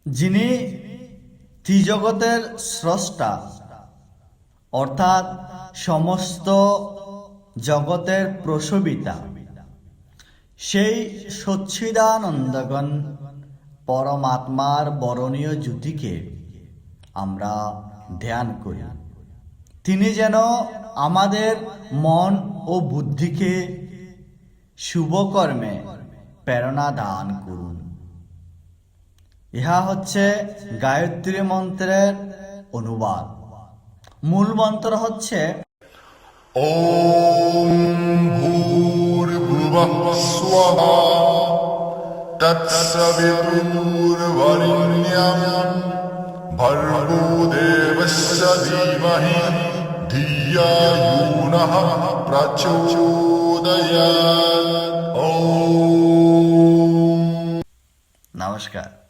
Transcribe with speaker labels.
Speaker 1: যিনি ত্রিজগতের স্রষ্টা অর্থাৎ সমস্ত জগতের প্রসবিতা, সেই সচ্চিদানন্দগণ পরমাত্মার বরণীয় জ্যোতিকে আমরা ধ্যান করি। তিনি যেন আমাদের মন ও বুদ্ধিকে শুভকর্মে প্রেরণা দান করুন। ইহা হচ্ছে গায়ত্রী মন্ত্রের অনুবাদ। মূল মন্ত্র হচ্ছে
Speaker 2: ওম ভূর্ভুবঃ স্বঃ তৎসবিতুর্বরেণ্যং ভর্গো দেবস্য ধীমহি ধিয়া য়ো নঃ প্রচোদয়াৎ। ওম
Speaker 1: নমস্কার।